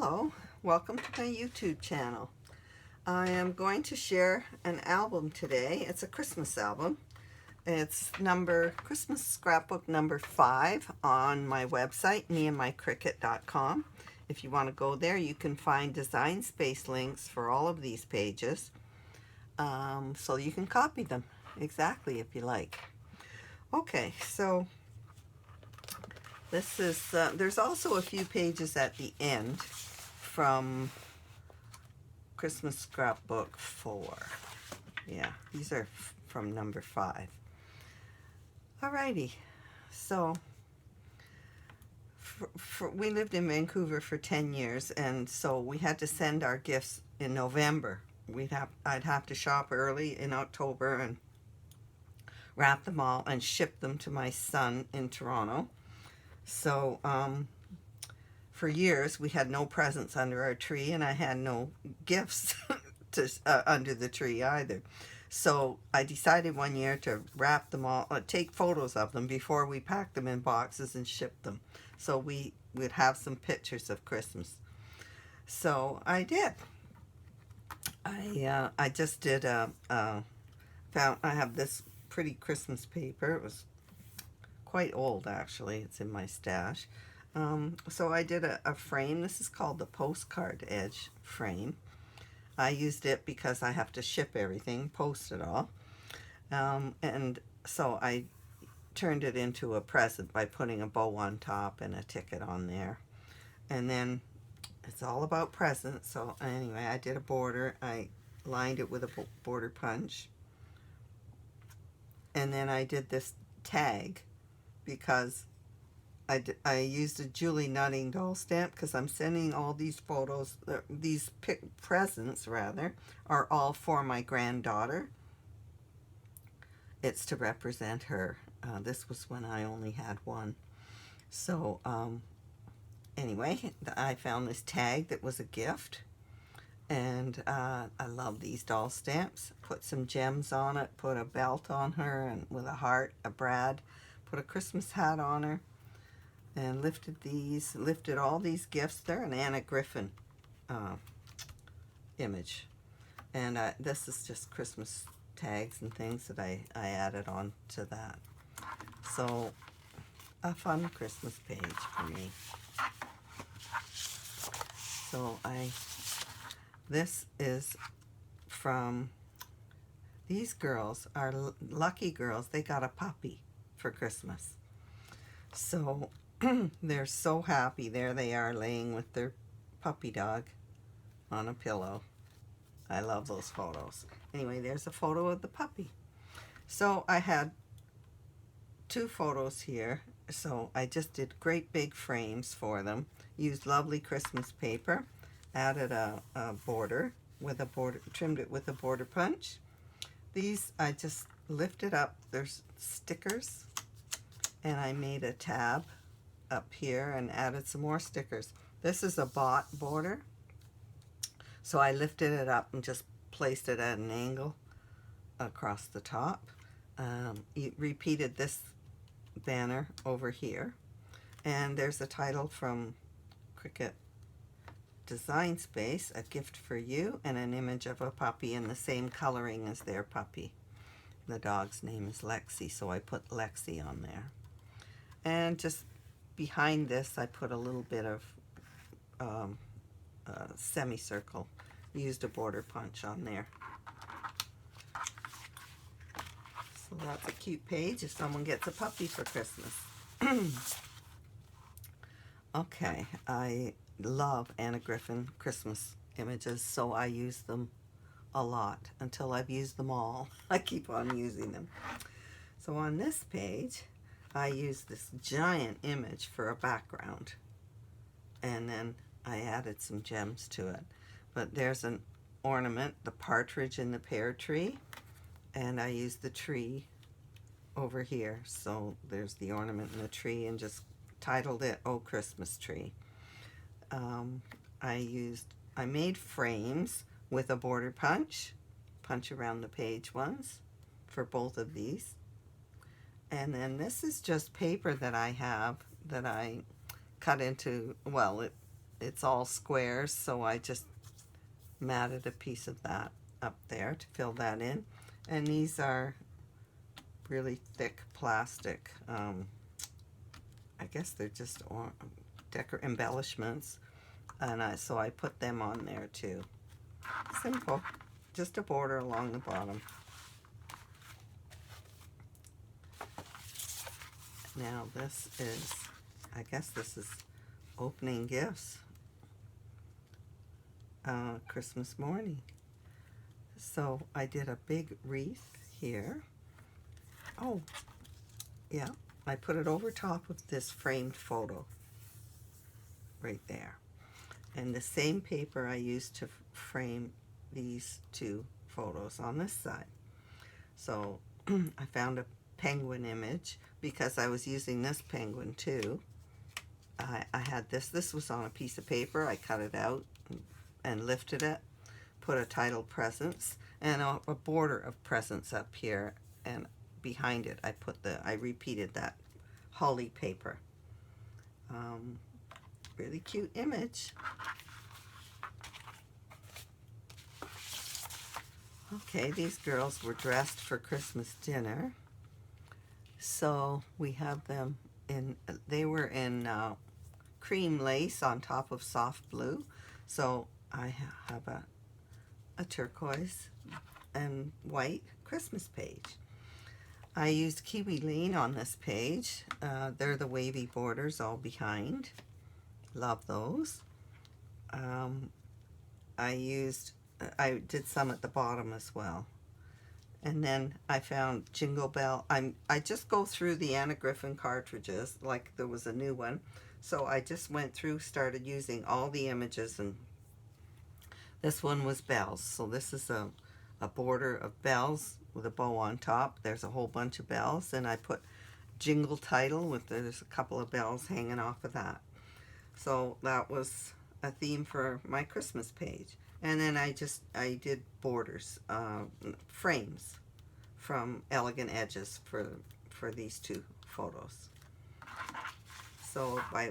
Hello, welcome to my YouTube channel. I am going to share an album today. It's a Christmas album. It's Christmas Scrapbook number 5 on my website, meandmycricket.com. If you want to go there, you can find design space links for all of these pages, so you can copy them exactly if you like. Okay, so this is, there's also a few pages at the end from Christmas Scrapbook 4. Yeah, these are from number 5. Alrighty, so we lived in Vancouver for 10 years, and so we had to send our gifts in November. I'd have to shop early in October and wrap them all and ship them to my son in Toronto. So for years we had no presents under our tree, and I had no gifts under the tree either. So I decided one year to wrap them all, take photos of them before we packed them in boxes and shipped them, so we would have some pictures of Christmas. So I did. I just did I have this pretty Christmas paper. It was quite old, actually. It's in my stash. So I did a frame. This is called the Postcard edge frame. I used it because I have to ship everything, post it all. And so I turned it into a present by putting a bow on top and a ticket on there. And then it's all about presents. So anyway, I did a border. I lined it with a border punch. And then I did this tag because I used a Julie Nutting doll stamp because I'm sending all these photos, these presents rather, are all for my granddaughter. It's to represent her. This was when I only had one. So anyway, I found this tag that was a gift, and I love these doll stamps. Put some gems on it, put a belt on her and with a heart, a brad, put a Christmas hat on her, and lifted all these gifts. They're an Anna Griffin image, and this is just Christmas tags and things that I added on to that. So a fun Christmas page for me. So this is from, these girls are lucky girls. They got a puppy for Christmas. So they're so happy. There they are laying with their puppy dog on a pillow. I love those photos. Anyway, there's a photo of the puppy. So I had 2 photos here. So I just did great big frames for them. Used lovely Christmas paper. Added a border with a border, trimmed it with a border punch. These I just lifted up. There's stickers, and I made a tab up here and added some more stickers. This is a bought border, so I lifted it up and just placed it at an angle across the top. Repeated this banner over here, and there's a title from Cricut Design Space, A Gift for You, and an image of a puppy in the same coloring as their puppy. The dog's name is Lexi, so I put Lexi on there. And just behind this, I put a little bit of semicircle. Used a border punch on there. So that's a cute page if someone gets a puppy for Christmas. Okay, I love Anna Griffin Christmas images, so I use them a lot until I've used them all. I keep on using them. So on this page, I use this giant image for a background, and then I added some gems to it. But there's an ornament, the partridge in the pear tree, and I used the tree over here. So there's the ornament in the tree, and just titled it "Oh Christmas Tree." I made frames with a border punch around the page ones for both of these. And then this is just paper that I have that I cut into, well, it's all squares, so I just matted a piece of that up there to fill that in. And these are really thick plastic. I guess they're just embellishments, and so I put them on there too. Simple, just a border along the bottom. Now this is, I guess this is opening gifts, Christmas morning. So I did a big wreath here. Oh, yeah, I put it over top of this framed photo right there. And the same paper I used to frame these two photos on this side. So I found a penguin image because I was using this penguin too. I had this was on a piece of paper. I cut it out and lifted it, put a titled presents and a border of presents up here, and behind it I repeated that holly paper. Really cute image. Okay, these girls were dressed for Christmas dinner. So we have them they were in cream lace on top of soft blue. So I have a turquoise and white Christmas page. I used Kiwi Lean on this page. They're the wavy borders all behind. Love those. I did some at the bottom as well. And then I found Jingle Bell. I just go through the Anna Griffin cartridges, like there was a new one. So I just went through, started using all the images, and this one was bells. So this is a border of bells with a bow on top. There's a whole bunch of bells, and I put jingle title there's a couple of bells hanging off of that. So that was a theme for my Christmas page. And then I did borders, frames from Elegant Edges for these two photos. So by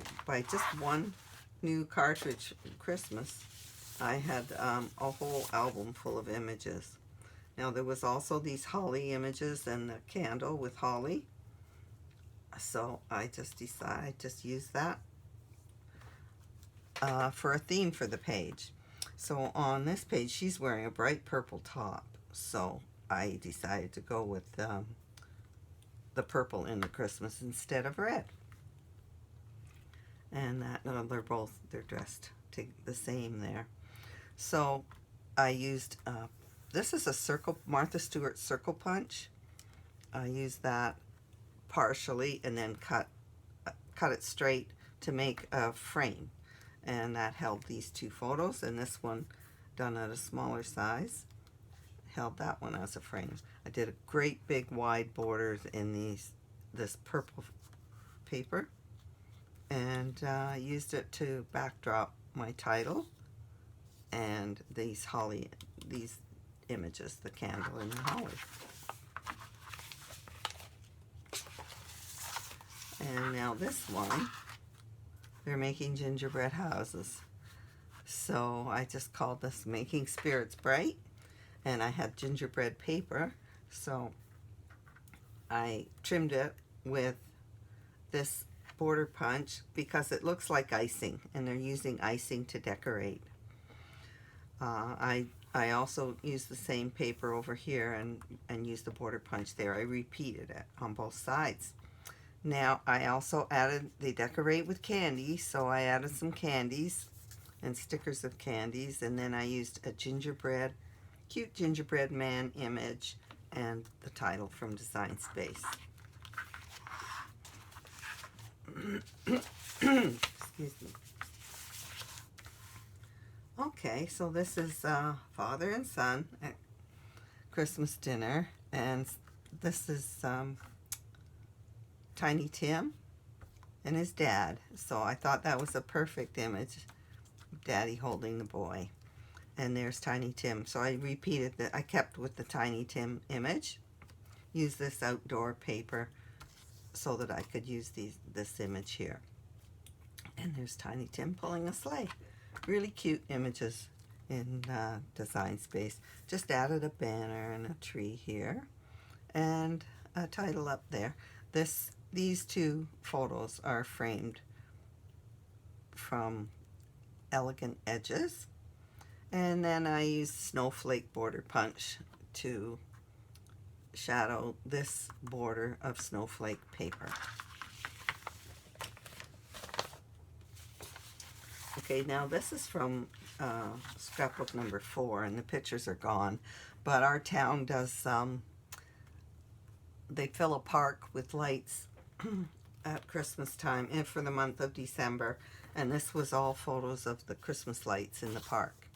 just one new cartridge Christmas, I had a whole album full of images. Now there was also these holly images and the candle with holly. So I just decided I just use that for a theme for the page. So on this page, she's wearing a bright purple top. So I decided to go with the purple in the Christmas instead of red. And that they're dressed the same there. So I used, this is a Martha Stewart circle punch. I used that partially and then cut it straight to make a frame. And that held these two photos, and this one done at a smaller size held that one as a frame. I did a great big wide borders in this purple paper, and used it to backdrop my title and these images, the candle and the holly. And now this one, they're making gingerbread houses. So I just called this Making Spirits Bright, and I had gingerbread paper, so I trimmed it with this border punch because it looks like icing, and they're using icing to decorate. I also used the same paper over here and used the border punch there. I repeated it on both sides. Now I also they decorate with candy, so I added some candies and stickers of candies, and then I used a cute gingerbread man image and the title from Design Space. Excuse me. Okay, so this is father and son at Christmas dinner, and this is Tiny Tim and his dad. So I thought that was a perfect image. Daddy holding the boy. And there's Tiny Tim. So I repeated that. I kept with the Tiny Tim image. Used this outdoor paper so that I could use this image here. And there's Tiny Tim pulling a sleigh. Really cute images in Design Space. Just added a banner and a tree here and a title up there. These two photos are framed from Elegant Edges, and then I used snowflake border punch to shadow this border of snowflake paper. Okay, now this is from scrapbook number 4, and the pictures are gone, but our town does they fill a park with lights at Christmas time and for the month of December, and this was all photos of the Christmas lights in the park.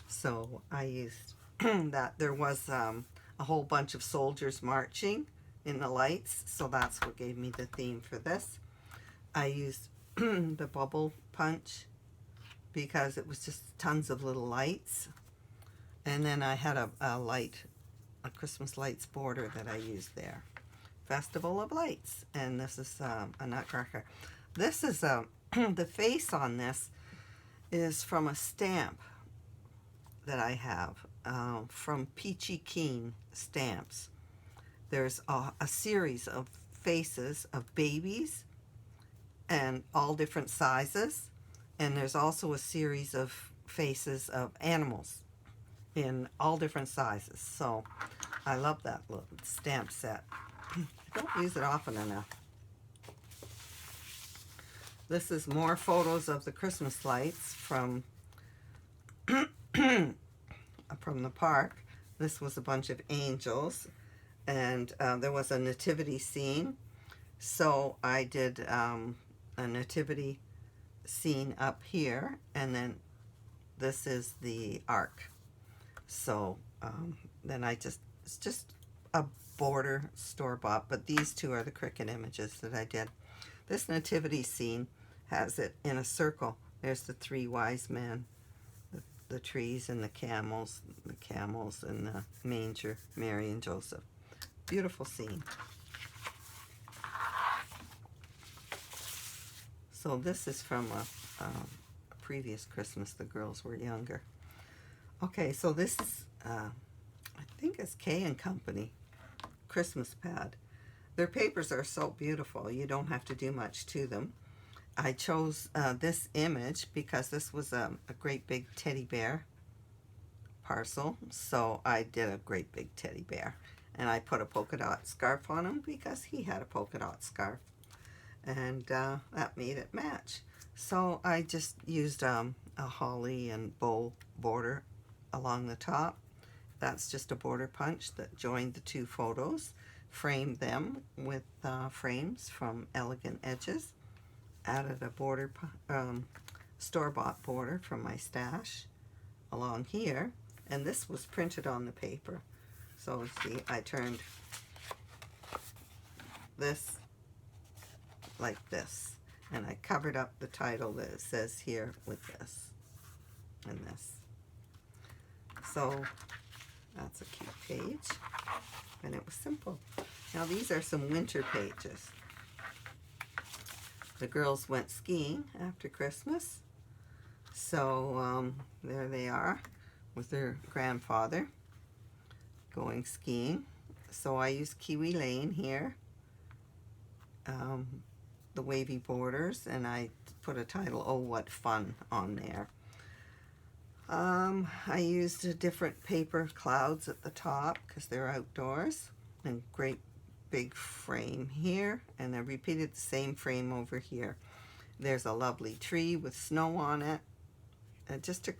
So I used that. There was a whole bunch of soldiers marching in the lights, so that's what gave me the theme for this. I used the bubble punch because it was just tons of little lights, and then I had a Christmas lights border that I used there. Festival of Lights, and this is a Nutcracker. This is the face on this is from a stamp that I have from Peachy Keen Stamps. There's a series of faces of babies and all different sizes, and there's also a series of faces of animals in all different sizes. So I love that little stamp set. I don't use it often enough. This is more photos of the Christmas lights from from the park. This was a bunch of angels, and there was a nativity scene, so I did a nativity scene up here, and then this is the ark. So then it's just a border store-bought, but these two are the Cricut images that I did. This nativity scene has it in a circle. There's the 3 wise men, the trees and the camels and the manger, Mary and Joseph. Beautiful scene. So this is from a previous Christmas. The girls were younger. Okay, so this is, I think it's K & Company Christmas pad. Their papers are so beautiful. You don't have to do much to them. I chose this image because this was a great big teddy bear parcel. So I did a great big teddy bear. And I put a polka dot scarf on him because he had a polka dot scarf. And that made it match. So I just used a holly and bow border along the top. That's just a border punch that joined the two photos. Framed them with frames from Elegant Edges. Added a border, store-bought border from my stash along here. And this was printed on the paper. So see, I turned this like this, and I covered up the title that it says here with this and this. So that's a cute page, and it was simple. Now these are some winter pages. The girls went skiing after Christmas, so there they are with their grandfather going skiing. So I used Kiwi Lane here, the wavy borders, and I put a title, "Oh What Fun," on there. I used different paper clouds at the top because they're outdoors, and great big frame here, and I repeated the same frame over here. There's a lovely tree with snow on it, just to,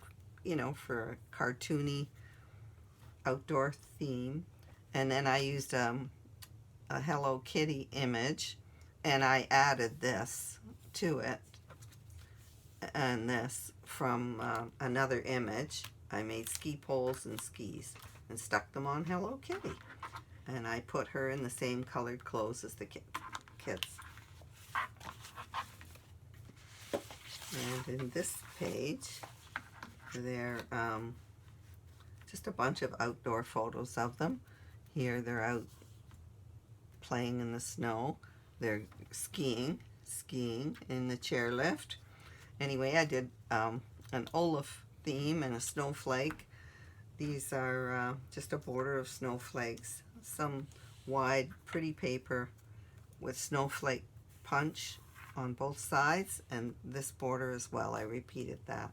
for a cartoony outdoor theme. And then I used a Hello Kitty image, and I added this to it, and this from another image. I made ski poles and skis and stuck them on Hello Kitty, and I put her in the same colored clothes as the kids. And in this page, they're just a bunch of outdoor photos of them. Here they're out playing in the snow. They're skiing in the chairlift. Anyway, I did an Olaf theme and a snowflake. These are just a border of snowflakes, some wide pretty paper with snowflake punch on both sides, and this border as well. I repeated that.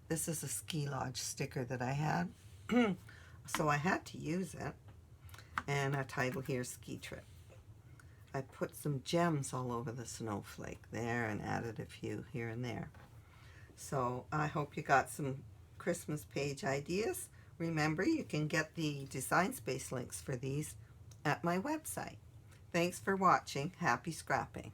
This is a ski lodge sticker that I had, so I had to use it. And a title here, Ski Trip. I put some gems all over the snowflake there and added a few here and there. So I hope you got some Christmas page ideas. Remember, you can get the Design Space links for these at my website. Thanks for watching. Happy scrapping.